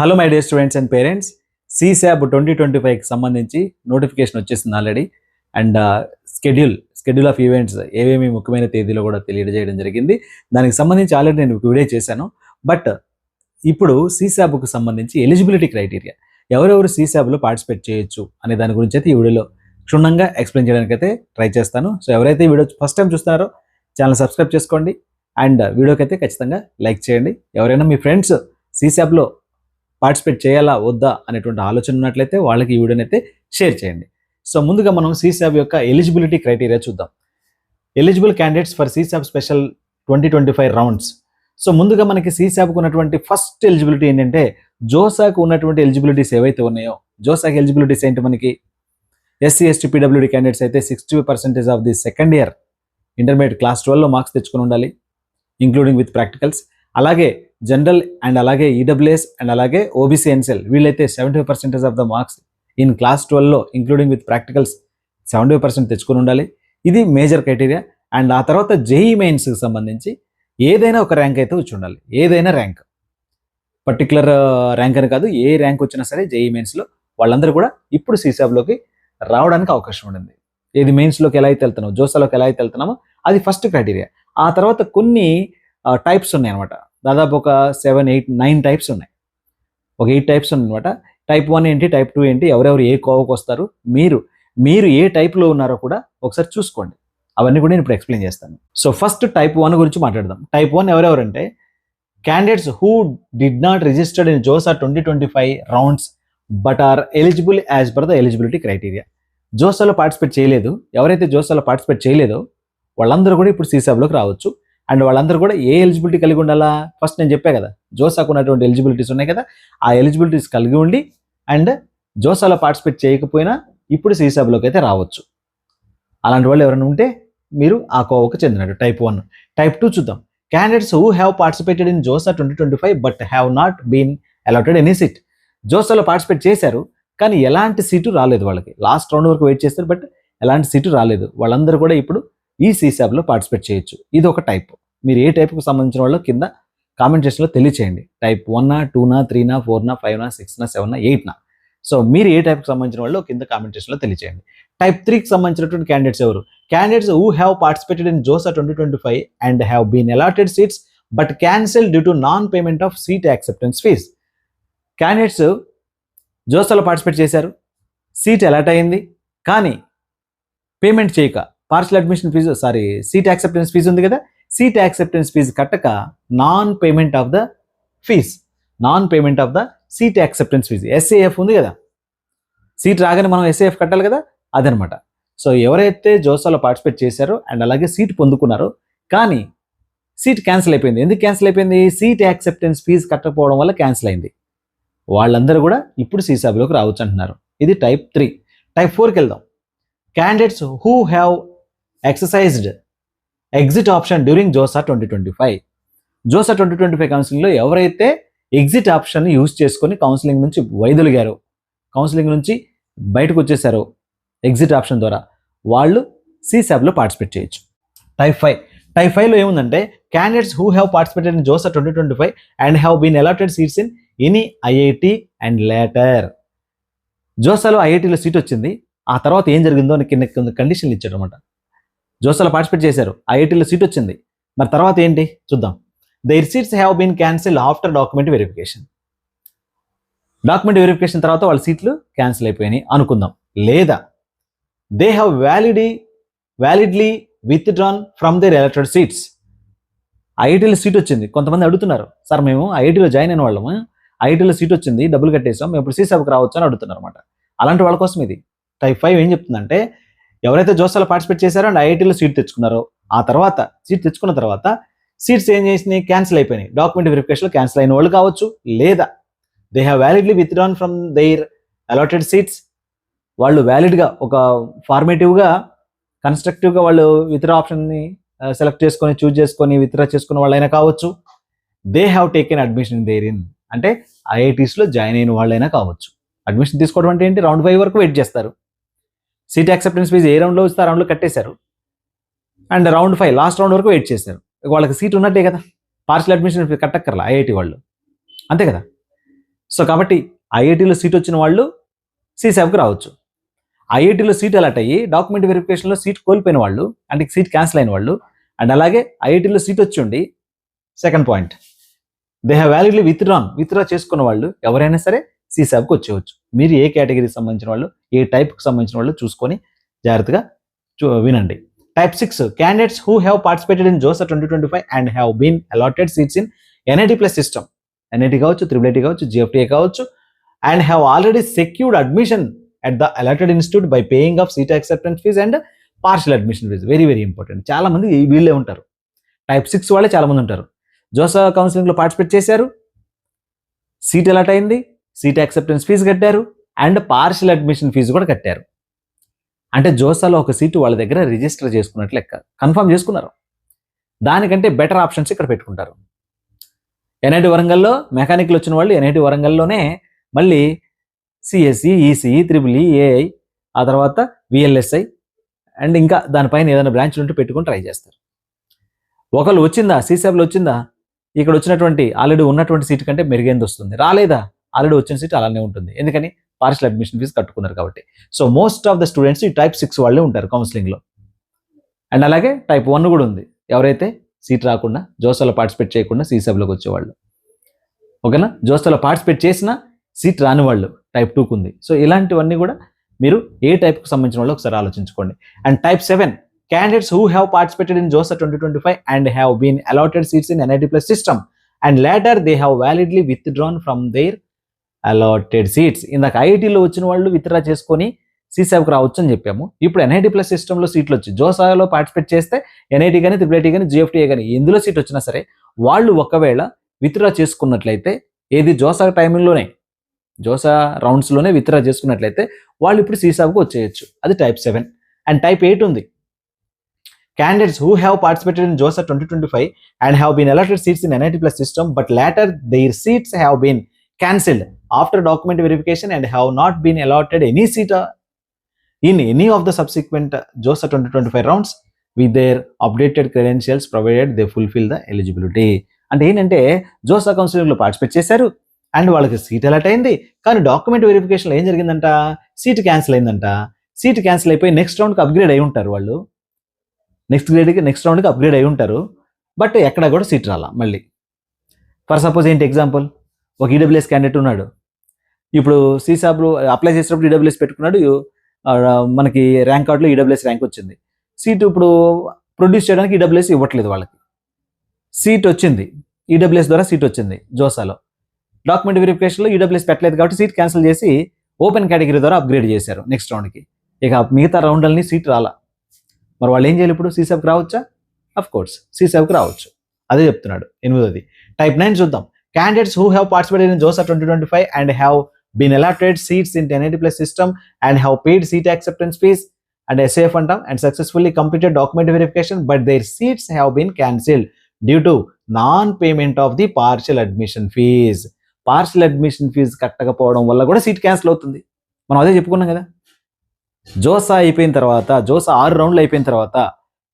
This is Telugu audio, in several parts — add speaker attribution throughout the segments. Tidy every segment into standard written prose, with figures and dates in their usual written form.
Speaker 1: Hello my dear students and parents, CSAB 2025కి సంబంధించి నోటిఫికేషన్ వచ్చేసింది already. And schedule of events ఏవేమి ముఖ్యమైన తేదీలో కూడా తెలియజేయడం జరిగింది. దానికి సంబంధించి ఆల్రెడీ నేను వీడియో చేశాను. బట్ ఇప్పుడు సిశాబ్కు సంబంధించి ఎలిజిబిలిటీ క్రైటీరియా, ఎవరెవరు సిశాబ్లో పార్టిసిపేట్ చేయొచ్చు అనే దాని గురించి అయితే ఈ వీడియోలో క్షుణ్ణంగా ఎక్స్ప్లెయిన్ చేయడానికి అయితే ట్రై చేస్తాను. సో ఎవరైతే ఈ వీడియో ఫస్ట్ టైం చూస్తున్నారో ఛానల్ సబ్స్క్రైబ్ చేసుకోండి అండ్ వీడియోకి అయితే ఖచ్చితంగా లైక్ చేయండి. ఎవరైనా మీ ఫ్రెండ్స్ సిశాబ్లో పార్టిసిపేట్ చేయాలా వద్దా అనేటువంటి ఆలోచన ఉన్నట్లయితే వాళ్ళకి ఈ వీడియోని అయితే షేర్ చేయండి. సో ముందుగా మనం సిశాబ్ యొక్క ఎలిజిబిలిటీ క్రైటీరియా చూద్దాం. Eligible candidates for CSAB special 2025 rounds. So ముందుగా మనకి సిశాబ్కు ఉన్నటువంటి ఫస్ట్ ఎలిజిబిలిటీ ఏంటంటే, జోసాకు ఉన్నటువంటి ఎలిజిబిలిటీస్ ఏవైతే ఉన్నాయో, జోసాక్ ఎలిజిబిలిటీస్ ఏంటి మనకి, ఎస్సీ ఎస్టీ పీడబ్ల్యూడీ క్యాండిడేట్స్ అయితే 60% of the second year intermediate class 12లో మార్క్స్ తెచ్చుకుని ఉండాలి, ఇంక్లూడింగ్ విత్ ప్రాక్టికల్స్. అలాగే జనరల్ అండ్ అలాగే ఈడబ్ల్యూఎస్ అండ్ అలాగే ఓబీసీ ఎన్సెల్ వీళ్ళైతే 75% of the marks in class 12లో ఇంక్లూడింగ్ విత్ ప్రాక్టికల్స్ 75% తెచ్చుకుని ఉండాలి. ఇది మేజర్ క్రైటీరియా. అండ్ ఆ తర్వాత జేఈ మెయిన్స్కి సంబంధించి ఏదైనా ఒక ర్యాంక్ అయితే వచ్చి ఉండాలి. ఏదైనా ర్యాంక్, పర్టికులర్ ర్యాంక్ అని కాదు, ఏ ర్యాంక్ వచ్చినా సరే జేఈ మెయిన్స్లో వాళ్ళందరూ కూడా ఇప్పుడు సిశాబ్లోకి రావడానికి అవకాశం ఉండింది. ఏది మెయిన్స్లోకి ఎలా అయితే వెళ్తున్నామో, జోసాలోకి ఎలా అయితే వెళ్తున్నామో అది ఫస్ట్ క్రైటీరియా. ఆ తర్వాత కొన్ని టైప్స్ ఉన్నాయి అనమాట. దాదాపు ఒక 7, 8, 9 టైప్స్ ఉన్నాయి. ఒక 8 టైప్స్ ఉన్నాయన్నమాట. టైప్ 1 ఏంటి, టైప్ 2 ఏంటి, ఎవరెవరు ఏ కోవకు వస్తారు, మీరు ఏ టైప్లో ఉన్నారో కూడా ఒకసారి చూసుకోండి. అవన్నీ కూడా నేను ఇప్పుడు ఎక్స్ప్లెయిన్ చేస్తాను. సో ఫస్ట్ టైప్ 1 గురించి మాట్లాడదాం. టైప్ 1 ఎవరెవరంటే, candidates who did not registered in JoSAA 2025 rounds but are eligible as per the eligibility criteria. జోసాలో పార్టిసిపేట్ చేయలేదు, ఎవరైతే జోసాలో పార్టిసిపేట్ చేయలేదో వాళ్ళందరూ కూడా ఇప్పుడు సిశాబ్లోకి రావచ్చు. అండ్ వాళ్ళందరూ కూడా ఏ ఎలిజిబిలిటీ కలిగి ఉండాలా, ఫస్ట్ నేను చెప్పా కదా, జోసాకు ఉన్నటువంటి ఎలిజిబిలిటీస్ ఉన్నాయి కదా, ఆ ఎలిజిబిలిటీస్ కలిగి ఉండి అండ్ జోసాలో పార్టిసిపేట్ చేయకపోయినా ఇప్పుడు సిశాబ్లోకి అయితే రావచ్చు. అలాంటి వాళ్ళు ఎవరైనా ఉంటే మీరు ఆ కోవకు చెందినట్టు. టైప్ 1. టైప్ 2 చూద్దాం. Candidates who have participated in JoSAA 2025 but have not been allotted any seat. జోసాలో పార్టిసిపేట్ చేశారు కానీ ఎలాంటి సీటు రాలేదు వాళ్ళకి. లాస్ట్ రౌండ్ వరకు వెయిట్ చేస్తారు బట్ ఎలాంటి సీటు రాలేదు. వాళ్ళందరూ కూడా ఇప్పుడు ఈ సిశాబ్లో పార్టిసిపేట్ చేయొచ్చు. ఇది ఒక టైప్. మీరు ఏ టైప్కి సంబంధించిన వాళ్ళు కింద కామెంట్ సెక్షన్లో తెలియచేయండి. టైప్ 1, 2, 3, 4, 5, 6, 7, 8. సో మీరు ఏ టైప్కి సంబంధించిన వాళ్ళు కింద కామెంట్ సెక్షన్లో తెలియచేయండి. టైప్ 3కి సంబంధించినటువంటి క్యాండిడేట్స్ ఎవరు, candidates who have participated in JoSAA 2025 and have been allotted seats but cancel due to non payment of seat acceptance fee. Candidates జోసాలో పార్టిసిపేట్ చేశారు, సీట్ అలాట్ అయింది కానీ పేమెంట్ చేయక, partial admission fee seat acceptance fee ఉంది కదా, సీట్ యాక్సెప్టెన్స్ ఫీజు కట్టక non payment of the seat acceptance fee, SAF ఉంది కదా, సీట్ రాగానే మనం ఎస్ఏఎఫ్ కట్టాలి కదా, అదనమాట. సో ఎవరైతే జోసాలో పార్టిసిపేట్ చేశారో అండ్ అలాగే సీట్ పొందుకున్నారో కానీ సీట్ క్యాన్సిల్ అయిపోయింది. ఎందుకు క్యాన్సిల్ అయిపోయింది, సీట్ యాక్సెప్టెన్స్ ఫీజు కట్టకపోవడం వల్ల క్యాన్సిల్ అయింది. వాళ్ళందరూ కూడా ఇప్పుడు సిశాబ్లోకి రావచ్చు అంటున్నారు. ఇది టైప్ 3. టైప్ 4కి వెళ్దాం. Candidates who have exercised exit option during JoSAA 2025. JoSAA 2025 కౌన్సిలింగ్లో ఎవరైతే ఎగ్జిట్ ఆప్షన్ యూజ్ చేసుకొని కౌన్సిలింగ్ నుంచి వైదొలిగారో, కౌన్సిలింగ్ నుంచి బయటకు వచ్చేసారో ఎగ్జిట్ ఆప్షన్ ద్వారా, వాళ్ళు సిశాబ్లో పార్టిసిపేట్ చేయొచ్చు. టైప్ 5. టైప్ 5లో ఏముందంటే, candidates who have participated in JoSAA 2025 and have been allotted seats in any IIT and later. జోసాలో ఐఐటిలో సీట్ వచ్చింది, ఆ తర్వాత ఏం జరిగిందో అని కింద కండిషన్లు ఇచ్చాడు అనమాట. జోసాలో పార్టిసిపేట్ చేశారు, ఐఐటీలో సీట్ వచ్చింది, మరి తర్వాత ఏంటి చూద్దాం. Their seats have been cancel after document verification. Document verification తర్వాత వాళ్ళ సీట్లు క్యాన్సిల్ అయిపోయినాయి అనుకుందాం. లేదా they have validly withdrawn from their allotted seats. ఐఐటీలో సీట్ వచ్చింది, కొంతమంది అడుగుతున్నారు, సార్ మేము ఐఐటీలో జాయిన్ అయిన వాళ్ళము, ఐఐటీలో సీట్ వచ్చింది, డబ్బులు కట్టేసాం, మేము ఇప్పుడు సిశాబ్కి రావచ్చు అని అడుగుతున్నారు అనమాట. అలాంటి వాళ్ళ కోసం ఇది. టైప్ 5 ఏం చెప్తుందంటే, ఎవరైతే జోసాలో పార్టిసిపేట్ చేశారో అండ్ ఐఐటీలో సీట్ తెచ్చుకున్నారో, ఆ తర్వాత సీట్ తెచ్చుకున్న తర్వాత సీట్స్ ఏం చేసినాయి, క్యాన్సిల్ అయిపోయినాయి. డాక్యుమెంట్ వెరిఫికేషన్లో క్యాన్సిల్ అయిన వాళ్ళు కావచ్చు, లేదా they have validly withdrawn from their allotted seats. వాళ్ళు వ్యాలిడ్గా ఒక ఫార్మేటివ్గా కన్స్ట్రక్టివ్గా వాళ్ళు విత్డ్రా ఆప్షన్ని సెలెక్ట్ చేసుకొని చూజ్ చేసుకొని విత్డ్రా చేసుకున్న వాళ్ళైనా కావచ్చు. They have taken admission there in, అంటే ఐఐటీస్లో జాయిన్ అయిన వాళ్ళైనా కావచ్చు. అడ్మిషన్ తీసుకోవడం అంటే ఏంటి, రౌండ్ 5 వరకు వెయిట్ చేస్తారు. సీట్ యాక్సెప్టెన్స్ ఫీజు ఏ రౌండ్లో వస్తే ఆ రౌండ్లో కట్టేశారు అండ్ రౌండ్ 5 లాస్ట్ రౌండ్ వరకు వెయిట్ చేశారు. వాళ్ళకి సీట్ ఉన్నట్టే కదా, పార్షల్ అడ్మిషన్ ఫీ కట్టక్కర్లా ఐఐటి వాళ్ళు, అంతే కదా. సో కాబట్టి ఐఐటీలో సీట్ వచ్చిన వాళ్ళు సీసాబ్కి రావచ్చు. ఐఐటీలో సీట్ అలాట్ అయ్యి డాక్యుమెంట్ వెరిఫికేషన్లో సీట్ కోల్పోయిన వాళ్ళు, అంటే సీట్ క్యాన్సిల్ అయిన వాళ్ళు, అండ్ అలాగే ఐఐటీలో సీట్ వచ్చి ఉండి second point they have validly withdraw చేసుకున్న వాళ్ళు ఎవరైనా సరే సీసాబ్కి వచ్చేవచ్చు. మీరు ఏ కేటగిరీకి సంబంధించిన వాళ్ళు, ఏ టైప్కి సంబంధించిన వాళ్ళు చూసుకొని జాగ్రత్తగా వినండి. Type 6 candidates who have participated in JoSAA 2025 and have been allotted seats in NIT plus system, NIT కావచ్చు, ట్రిపుల్ కావచ్చు, జిఎఫ్టీఏ కావచ్చు, and have already secured admission at the allotted institute by paying of seat acceptance fees and partial admission fees. Very very important. చాలా మంది వీళ్ళే ఉంటారు, టైప్ 6 వాళ్ళే చాలా మంది ఉంటారు. జోసా కౌన్సిలింగ్లో పార్టిసిపేట్ చేశారు, సీట్ అలాట్ అయింది, సీట్ యాక్సెప్టెన్స్ ఫీజు కట్టారు, అండ్ పార్షియల్ అడ్మిషన్ ఫీజు కూడా కట్టారు. అంటే జోసాలో ఒక సీటు వాళ్ళ దగ్గర రిజిస్టర్ చేసుకున్నట్లు లెక్క, కన్ఫర్మ్ చేసుకున్నారు. దానికంటే బెటర్ ఆప్షన్స్ ఇక్కడ పెట్టుకుంటారు. ఎన్ఐటి వరంగల్లో మెకానికల్ వచ్చిన వాళ్ళు ఎన్ఐటి వరంగల్లోనే మళ్ళీ సిఎస్సి, ఈసీఈ, ట్రిపుల్ ఏఐ, ఆ తర్వాత విఎల్ఎస్ఐ అండ్ ఇంకా దానిపైన ఏదైనా బ్రాంచ్లు ఉంటే పెట్టుకొని ట్రై చేస్తారు. ఒకళ్ళు వచ్చిందా, సీసాబ్లో వచ్చిందా, ఇక్కడ వచ్చినటువంటి ఆల్రెడీ ఉన్నటువంటి సీట్ కంటే మెరుగైంది వస్తుంది. రాలేదా, ఆల్రెడీ వచ్చిన సీట్ అలానే ఉంటుంది. ఎందుకని? పార్షియల్ అడ్మిషన్ ఫీజు కట్టుకున్నారు కాబట్టి. So most of the students ఈ టైప్ 6 వాళ్ళే ఉంటారు కౌన్సిలింగ్లో. అండ్ అలాగే టైప్ 1 కూడా ఉంది, ఎవరైతే సీట్ రాకుండా జోసాలో పార్టిసిపేట్ చేయకుండా సీసాబ్లోకి వచ్చేవాళ్ళు. ఓకేనా? జోసాలో పార్టిసిపేట్ చేసినా సీట్ రాని వాళ్ళు టైప్ 2కు ఉంది. సో ఇలాంటివన్నీ కూడా మీరు ఏ టైప్కి సంబంధించిన వాళ్ళు ఒకసారి ఆలోచించుకోండి. And type 7 candidates who have participated in JOSA 2025 and have been allotted seats in NIT Plus system and later they have validly withdrawn from their allotted seats. ఇందాక ఐఐటీలో వచ్చిన వాళ్ళు విత్డ్రా చేసుకొని సీసాబ్కి రావచ్చు అని చెప్పాము. ఇప్పుడు ఎన్ఐటి ప్లస్ సిస్టంలో సీట్లు వచ్చి జోసాలో పార్టిసిపేట్ చేస్తే ఎన్ఐటి కానీ, ట్రిపుల్ ఐటీ కానీ, జిఎఫ్టీఏ కానీ ఎందులో సీట్ వచ్చినా సరే వాళ్ళు ఒకవేళ విత్డ్రా చేసుకున్నట్లయితే, ఏది జోసా టైమింగ్లోనే, జోసా రౌండ్స్లోనే విత్డ్రా చేసుకున్నట్లయితే వాళ్ళు ఇప్పుడు సీసాబ్కి వచ్చేయచ్చు. అది టైప్ 7. అండ్ టైప్ 8 ఉంది. Candidates who have participated in JOSA 2025 and have been allotted seats in NIT Plus system but later their seats have been cancelled after document verification and have not been allotted any seat in any of the subsequent JOSA 2025 rounds with their updated credentials provided they fulfill the eligibility. అంటే ఏంటంటే జోసా కౌన్సిలింగ్లో పార్టిసిపేట్ చేశారు అండ్ వాళ్ళకి సీట్ అలాట్ అయింది, కానీ డాక్యుమెంట్ వెరిఫికేషన్లో ఏం జరిగిందంట, సీట్ క్యాన్సిల్ అయిందంట. సీట్ క్యాన్సిల్ అయిపోయి నెక్స్ట్ రౌండ్కి అప్గ్రేడ్ అయి ఉంటారు వాళ్ళు, నెక్స్ట్ రౌండ్కి అప్గ్రేడ్ అయి ఉంటారు, బట్ ఎక్కడ కూడా సీట్ రాలా మళ్ళీ. ఫర్ సపోజ్ ఏంటి ఎగ్జాంపుల్, ఒక ఈడబ్ల్యూఎస్ క్యాండిడేట్ ఉన్నాడు, ఇప్పుడు సీసాబ్లో అప్లై చేసినప్పుడు ఈడబ్ల్యూఎస్ పెట్టుకున్నాడు, మనకి ర్యాంక్ కార్డులో ఈడబ్ల్యూఎస్ ర్యాంక్ వచ్చింది, సీటు ఇప్పుడు ప్రొడ్యూస్ చేయడానికి ఈడబ్ల్యూఎస్ ఇవ్వట్లేదు వాళ్ళకి. సీట్ వచ్చింది, ఈడబ్ల్యూఎస్ ద్వారా సీట్ వచ్చింది జోసాలో, డాక్యుమెంట్ వెరిఫికేషన్లో ఈడబ్ల్యూఎస్ పెట్టలేదు కాబట్టి సీట్ క్యాన్సిల్ చేసి ఓపెన్ కేటగిరీ ద్వారా అప్గ్రేడ్ చేశారు నెక్స్ట్ రౌండ్కి. ఇక మిగతా రౌండ్లని సీట్ రాలా, మరి వాళ్ళు ఏం చేయాలి ఇప్పుడు, సీసాబ్కి రావచ్చా? అఫ్ కోర్స్ సీసాబ్కి రావచ్చు, అదే చెప్తున్నాడు. 8ది టైప్ 9 చూద్దాం. Candidates who have participated in JOSA 2025 and have been allotted seats in NIT Plus system and have paid seat acceptance fees and SAF and successfully completed document verification but their seats have been cancelled due to non-payment of the partial admission fees. Partial admission fee కట్టకపోవడం వల్ల కూడా సీట్ క్యాన్సిల్ అవుతుంది. మనం అదే చెప్పుకున్నాం కదా, జోసా అయిపోయిన తర్వాత, జోసా 6 రౌండ్లు అయిపోయిన తర్వాత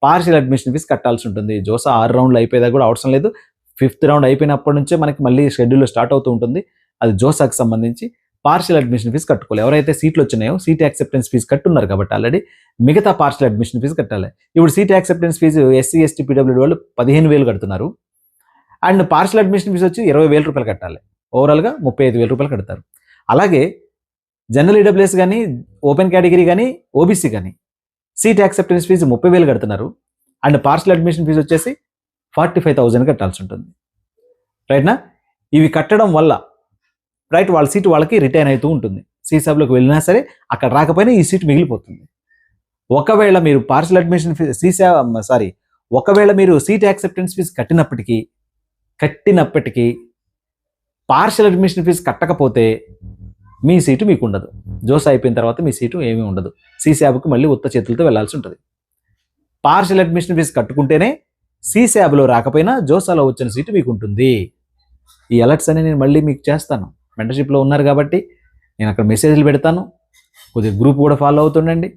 Speaker 1: పార్షియల్ అడ్మిషన్ ఫీజు కట్టాల్సి ఉంటుంది. జోసా 6 రౌండ్లు అయిపోయేదా కూడా అవసరం లేదు, 5th రౌండ్ అయిపోయినప్పటి నుంచే మనకి మళ్ళీ షెడ్యూల్ స్టార్ట్ అవుతూ ఉంటుంది. అది జోసాకి సంబంధించి పార్షియల్ అడ్మిషన్ ఫీజు కట్టుకోవాలి. ఎవరైతే సీట్లు వచ్చినాయో సీట్ యాక్సెప్టెన్స్ ఫీజు కట్టున్నారు కాబట్టి ఆల్రెడీ మిగతా పార్షియల్ అడ్మిషన్ ఫీజు కట్టాలి. ఇప్పుడు seat acceptance fee SC, ST, పీడబ్ల్యూడీ వాళ్ళు 15,000 కడుతున్నారు అండ్ పార్షియల్ అడ్మిషన్ ఫీజు వచ్చి 20,000 రూపాయలు కట్టాలి. ఓవరాల్గా 35,000 రూపాయలు కడతారు. అలాగే జనరల్ ఈడబ్ల్యూఎస్ కానీ, ఓపెన్ కేటగిరీ కానీ, ఓబీసీ కానీ సీట్ యాక్సెప్టెన్స్ ఫీజు 30,000 కడుతున్నారు అండ్ పార్షియల్ అడ్మిషన్ ఫీజు వచ్చేసి 45,000 కట్టాల్సి ఉంటుంది. రైట్నా? ఇవి కట్టడం వల్ల రైట్ వాళ్ళ సీటు వాళ్ళకి రిటైన్ అవుతూ ఉంటుంది. సీసాబ్లోకి వెళ్ళినా సరే అక్కడ రాకపోయినా ఈ సీట్ మిగిలిపోతుంది. ఒకవేళ మీరు పార్షియల్ అడ్మిషన్ ఫీజు ఒకవేళ మీరు సీట్ యాక్సెప్టెన్స్ ఫీజు కట్టినప్పటికీ పార్షియల్ అడ్మిషన్ ఫీజు కట్టకపోతే మీ సీటు మీకు ఉండదు. జోసా అయిపోయిన తర్వాత మీ సీటు ఏమీ ఉండదు. సీసాబ్కి మళ్ళీ ఉత్త చేతులతో వెళ్లాల్సి ఉంటుంది. పార్షియల్ అడ్మిషన్ ఫీజు కట్టుకుంటేనే సీసాబ్లో రాకపోయినా జోసాలో వచ్చిన సీటు మీకు ఉంటుంది. ఈ అలర్ట్స్ అని నేను మళ్ళీ మీకు చేస్తాను. మెంటర్షిప్లో ఉన్నారు కాబట్టి నేను అక్కడ మెసేజ్లు పెడతాను, కొద్దిగా గ్రూప్ కూడా ఫాలో అవుతుండండి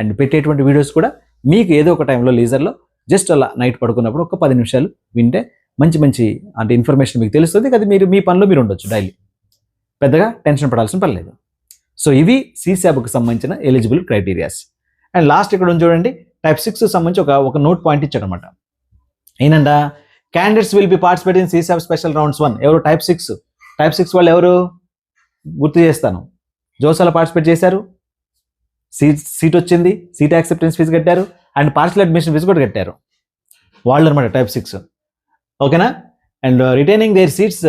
Speaker 1: అండ్ పెట్టేటువంటి వీడియోస్ కూడా మీకు ఏదో ఒక టైంలో లీజర్లో జస్ట్ అలా నైట్ పడుకున్నప్పుడు ఒక 10 నిమిషాలు వింటే మంచి అంటే ఇన్ఫర్మేషన్ మీకు తెలుస్తుంది కదా, మీరు మీ పనిలో మీరు ఉండొచ్చు డైలీ. పెద్దగా టెన్షన్ పడాల్సిన పని లేదు. సో ఇవి CSABకి సంబంధించిన ఎలిజిబుల్ క్రైటీరియాస్. అండ్ లాస్ట్ ఇక్కడ ఉంది చూడండి, టైప్ 6 సంబంధించి ఒక నోట్ పాయింట్ ఇచ్చాడు అనమాట. ఏంటంట, candidates will be participate in CSAB special rounds 1. ఎవరు? టైప్ 6 వాళ్ళు ఎవరు గుర్తు చేస్తాను. జోసాలో పార్టిసిపేట్ చేశారు, సీట్ వచ్చింది, సీట్ యాక్సెప్టెన్స్ ఫీజు కట్టారు, అండ్ పార్షల్ అడ్మిషన్ ఫీజు కూడా కట్టారు. వాళ్ళు అనమాట టైప్ 6. ఓకేనా? And retaining their seats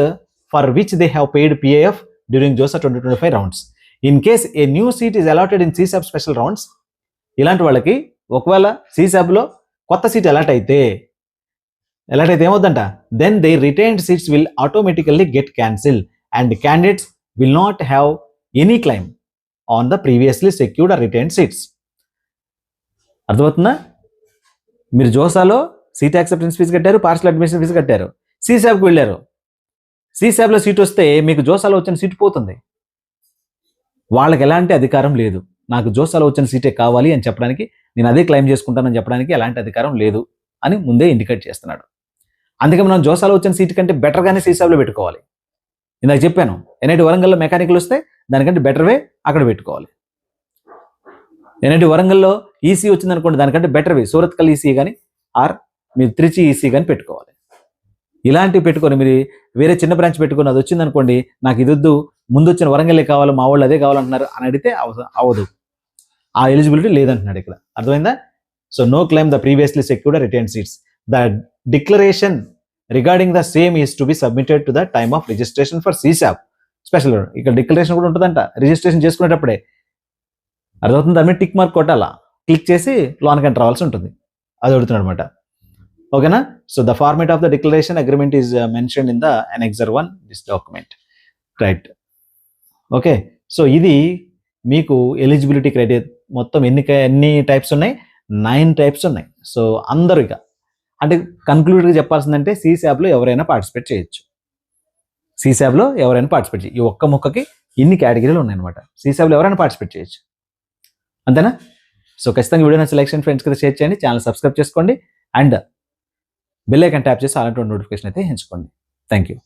Speaker 1: for which they have paid PAF during JoSAA 2025 rounds. In case a new seat is allotted in CSAB special rounds, ఇలాంటి వాళ్ళకి ఒకవేళ CSABలో కొత్త సీట్ అలాట్ అయితే ఏమవుతుందంట, then they retained seats will automatically get cancel and candidates will not have any claim on the previously secured or retained seats. అర్థమవుతుందా? మీరు జోసాలో సీట్ యాక్సెప్టెన్స్ ఫీజు కట్టారు, పార్షల్ అడ్మిషన్ ఫీజు కట్టారు, CSABకి వెళ్ళారు. CSABలో సీట్ వస్తే మీకు జోసాలో వచ్చిన సీట్ పోతుంది. వాళ్ళకి ఎలాంటి అధికారం లేదు. నాకు జోసాలో వచ్చిన సీటే కావాలి అని చెప్పడానికి, నేను అదే క్లెయిమ్ చేసుకుంటానని చెప్పడానికి ఎలాంటి అధికారం లేదు అని ముందే ఇండికేట్ చేస్తున్నాడు. అందుకే మనం జోసాలో వచ్చిన సీట్ కంటే బెటర్గానే CSABలో పెట్టుకోవాలి. ఇందాక చెప్పాను, NIT వరంగల్లో మెకానికల్ వస్తే దానికంటే బెటర్ వే అక్కడ పెట్టుకోవాలి. NIT వరంగల్లో EC వచ్చింది అనుకోండి, దానికంటే బెటర్ వే సూరత్కల్ EC కానీ ఆర్ మీరు త్రిచి EC కానీ పెట్టుకోవాలి. ఇలాంటివి పెట్టుకొని మీరు వేరే చిన్న బ్రాంచ్ పెట్టుకొని అది వచ్చింది అనుకోండి, నాకు ఇది వద్దు, ముందు వచ్చిన వరంగల్లే కావాలి, మా వాళ్ళు అదే కావాలంటున్నారు అని అడిగితే అవ్వదు. ఆ ఎలిజిబిలిటీ లేదంటున్నాడు ఇక్కడ. అర్థమైందా? So no claim the previously secured retain seats. The declaration regarding the same is to be submitted to the time of registration for CSAB special. ఇక్కడ డిక్లరేషన్ కూడా ఉంటుందంట రిజిస్ట్రేషన్ చేసుకునేటప్పుడే. అర్థమవుతుంది? దాని మీద టిక్ మార్క్ కొట్టాలా, క్లిక్ చేసి లోన్కి ఎంటర్ రావాల్సి ఉంటుంది. అది అడుగుతున్నాడు అనమాట. ఓకేనా? So the format of the declaration agreement is mentioned in the Annexure 1 this document. Right. Okay. So ఇది మీకు ఎలిజిబిలిటీ క్రైటీరియా మొత్తం ఎన్ని టైప్స్ ఉన్నాయి? 9 టైప్స్ ఉన్నాయి. సో అందరూ ఇక అంటే కన్క్లూడ్గా చెప్పాల్సిందంటే CSABలో ఎవరైనా పార్టిసిపేట్ చేయొచ్చు. CSABలో ఎవరైనా పార్టిసిపేట్ చేయొచ్చు. ఈ ఒక్క ముక్కకి ఇన్ని కేటగిరీలు ఉన్నాయన్నమాట. CSABలో ఎవరైనా పార్టిసిపేట్ చేయొచ్చు. అంతేనా? సో ఖచ్చితంగా వీడియో నచ్చి లైక్ చేయండి, ఫ్రెండ్స్ కింద షేర్ చేయండి, ఛానల్ సబ్స్క్రైబ్ చేసుకోండి అండ్ బెల్ ఐకాన్ ట్యాప్ చేసి అలాంటి నోటిఫికేషన్ అయితే ఎంచుకోండి. Thank you.